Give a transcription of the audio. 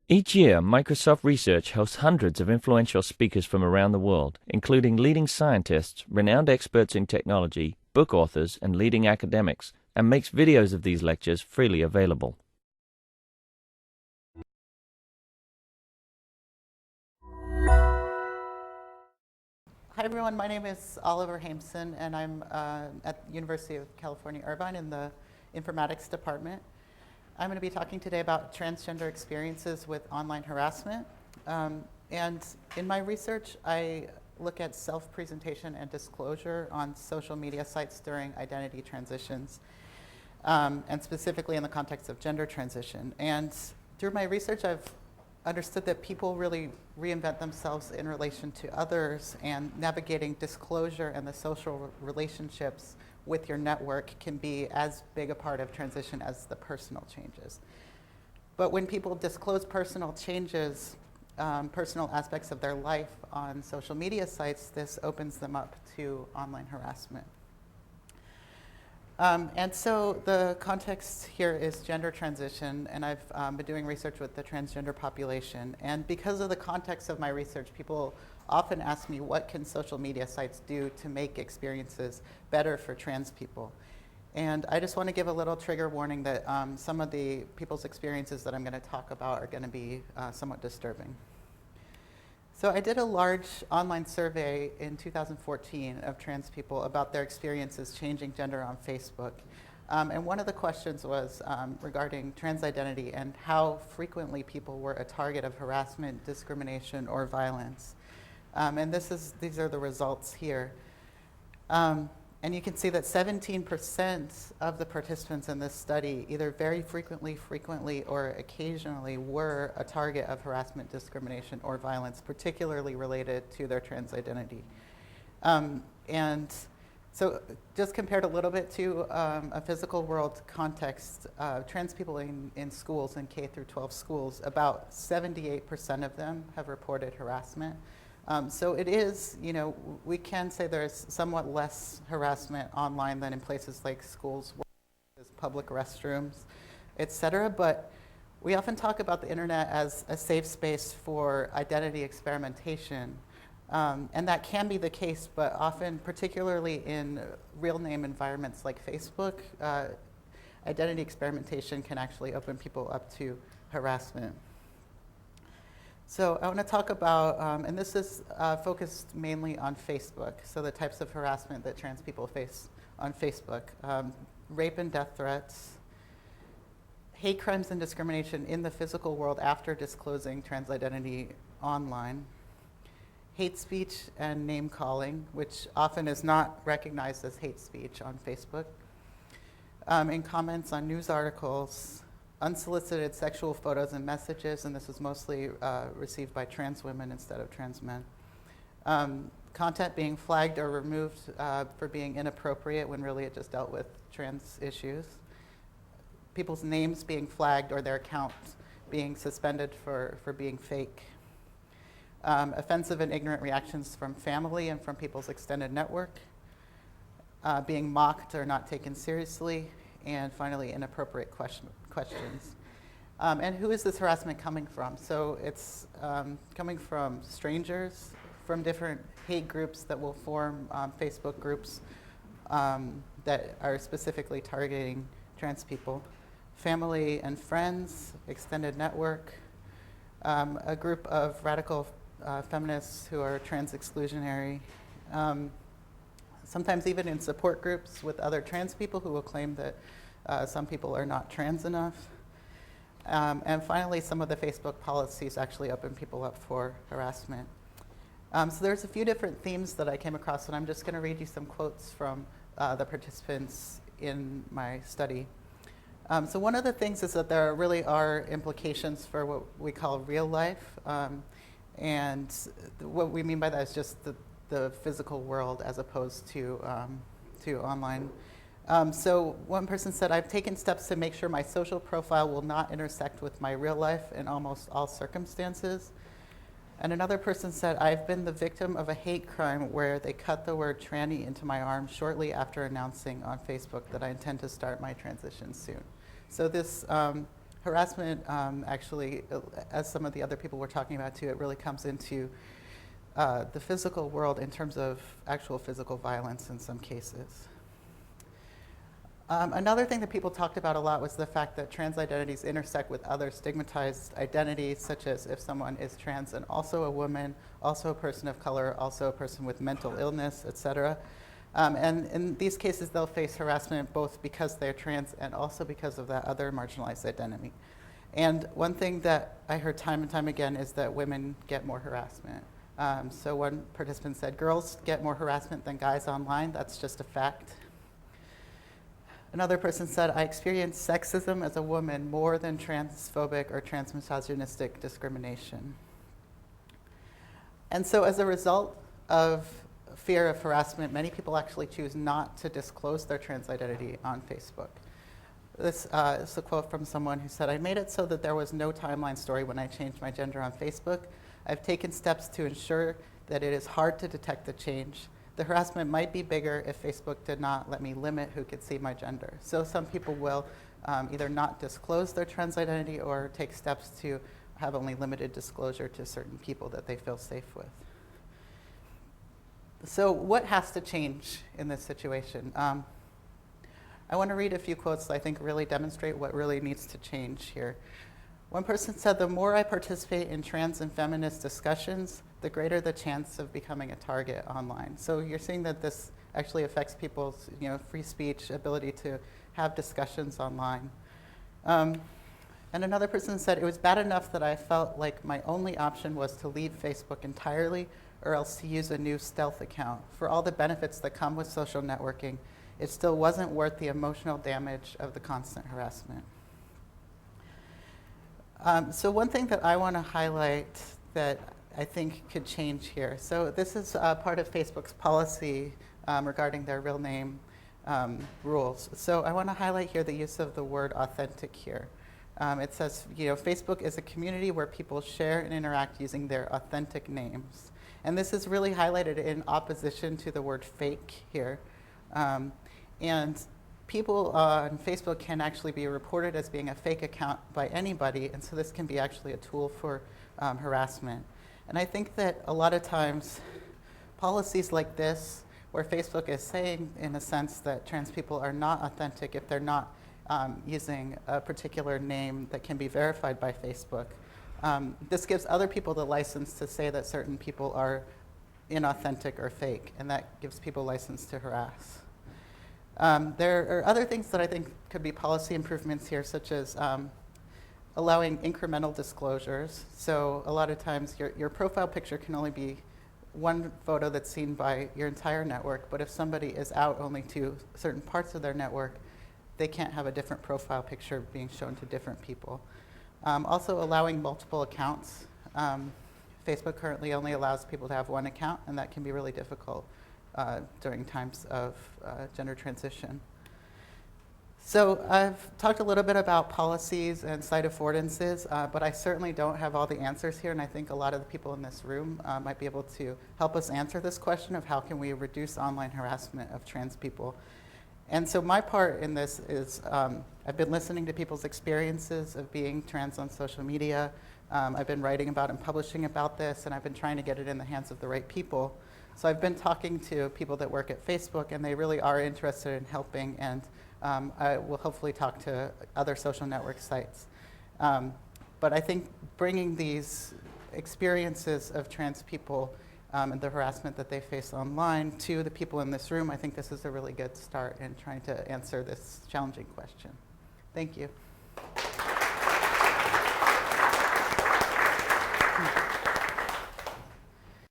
Each year, Microsoft Research hosts hundreds of influential speakers from around the world, including leading scientists, renowned experts in technology, book authors, and leading academics, and makes videos of these lectures freely available. Hi everyone, my name is Oliver Hameson and I'm at the University of California, Irvine in the informatics department. I'm going to be talking today about transgender experiences with online harassment. And in my research, I look at self-presentation and disclosure on social media sites during identity transitions, and specifically in the context of gender transition. And through my research, I've understood that people really reinvent themselves in relation to others, and navigating disclosure and the social relationships with your network can be as big a part of transition as the personal changes. But when people disclose personal changes, personal aspects of their life on social media sites, this opens them up to online harassment. And so the context here is gender transition, and I've been doing research with the transgender population. And because of the context of my research, people often ask me, what can social media sites do to make experiences better for trans people? And I just want to give a little trigger warning that some of the people's experiences that I'm going to talk about are going to be somewhat disturbing. So I did a large online survey in 2014 of trans people about their experiences changing gender on Facebook. And one of the questions was regarding trans identity and how frequently people were a target of harassment, discrimination, or violence. And these are the results here. And you can see that 17% of the participants in this study either very frequently, or occasionally were a target of harassment, discrimination, or violence, particularly related to their trans identity. And so just compared a little bit to a physical world context, trans people in schools, in K through 12 schools, about 78% of them have reported harassment. So it is, we can say there's somewhat less harassment online than in places like schools, public restrooms, et cetera. But we often talk about the internet as a safe space for identity experimentation. And that can be the case, but often, particularly in real name environments like Facebook, identity experimentation can actually open people up to harassment. So I want to talk about, and this is focused mainly on Facebook, so the types of harassment that trans people face on Facebook. Rape and death threats, hate crimes and discrimination in the physical world after disclosing trans identity online, hate speech and name calling, which often is not recognized as hate speech on Facebook, in comments on news articles, unsolicited sexual photos and messages, and this is mostly received by trans women instead of trans men. Content being flagged or removed for being inappropriate when really it just dealt with trans issues. People's names being flagged or their accounts being suspended for being fake. Offensive and ignorant reactions from family and from people's extended network. Being mocked or not taken seriously. And finally, inappropriate questions. And who is this harassment coming from? So it's coming from strangers, from different hate groups that will form Facebook groups that are specifically targeting trans people, family and friends, extended network, a group of radical feminists who are trans exclusionary, sometimes even in support groups with other trans people who will claim that some people are not trans enough. And finally, some of the Facebook policies actually open people up for harassment. So there's a few different themes that I came across, and I'm just going to read you some quotes from the participants in my study. So one of the things is that there really are implications for what we call real life. And what we mean by that is just the physical world as opposed to online. So one person said, I've taken steps to make sure my social profile will not intersect with my real life in almost all circumstances. And another person said, I've been the victim of a hate crime where they cut the word tranny into my arm shortly after announcing on Facebook that I intend to start my transition soon. So this harassment actually, as some of the other people were talking about too, it really comes into the physical world in terms of actual physical violence in some cases. Another thing that people talked about a lot was the fact that trans identities intersect with other stigmatized identities, such as if someone is trans and also a woman, also a person of color, also a person with mental illness, et cetera. And in these cases, they'll face harassment both because they're trans and also because of that other marginalized identity. And one thing that I heard time and time again is that women get more harassment. So one participant said, girls get more harassment than guys online. That's just a fact. Another person said, I experience sexism as a woman more than transphobic or transmisogynistic discrimination. And so as a result of fear of harassment, many people actually choose not to disclose their trans identity on Facebook. This is a quote from someone who said, I made it so that there was no timeline story when I changed my gender on Facebook. I've taken steps to ensure that it is hard to detect the change. The harassment might be bigger if Facebook did not let me limit who could see my gender. So some people will either not disclose their trans identity or take steps to have only limited disclosure to certain people that they feel safe with. So what has to change in this situation? I want to read a few quotes that I think really demonstrate what really needs to change here. One person said, the more I participate in trans and feminist discussions, the greater the chance of becoming a target online. So you're seeing that this actually affects people's free speech, ability to have discussions online. And another person said, it was bad enough that I felt like my only option was to leave Facebook entirely or else to use a new stealth account. For all the benefits that come with social networking, it still wasn't worth the emotional damage of the constant harassment. So one thing that I want to highlight that I think could change here. So this is part of Facebook's policy regarding their real name rules. So I want to highlight here the use of the word authentic here. It says, Facebook is a community where people share and interact using their authentic names. And this is really highlighted in opposition to the word fake here. And people on Facebook can actually be reported as being a fake account by anybody, and so this can be actually a tool for harassment. And I think that a lot of times policies like this, where Facebook is saying in a sense that trans people are not authentic if they're not using a particular name that can be verified by Facebook, this gives other people the license to say that certain people are inauthentic or fake, and that gives people license to harass. There are other things that I think could be policy improvements here, such as allowing incremental disclosures. So a lot of times your profile picture can only be one photo that's seen by your entire network, but if somebody is out only to certain parts of their network, they can't have a different profile picture being shown to different people. Also allowing multiple accounts. Facebook currently only allows people to have one account, and that can be really difficult during times of gender transition. So I've talked a little bit about policies and site affordances, but I certainly don't have all the answers here, and I think a lot of the people in this room might be able to help us answer this question of how can we reduce online harassment of trans people. And so my part in this is I've been listening to people's experiences of being trans on social media. I've been writing about and publishing about this, and I've been trying to get it in the hands of the right people. So I've been talking to people that work at Facebook, and they really are interested in helping, and I will hopefully talk to other social network sites. But I think bringing these experiences of trans people and the harassment that they face online to the people in this room, I think this is a really good start in trying to answer this challenging question. Thank you.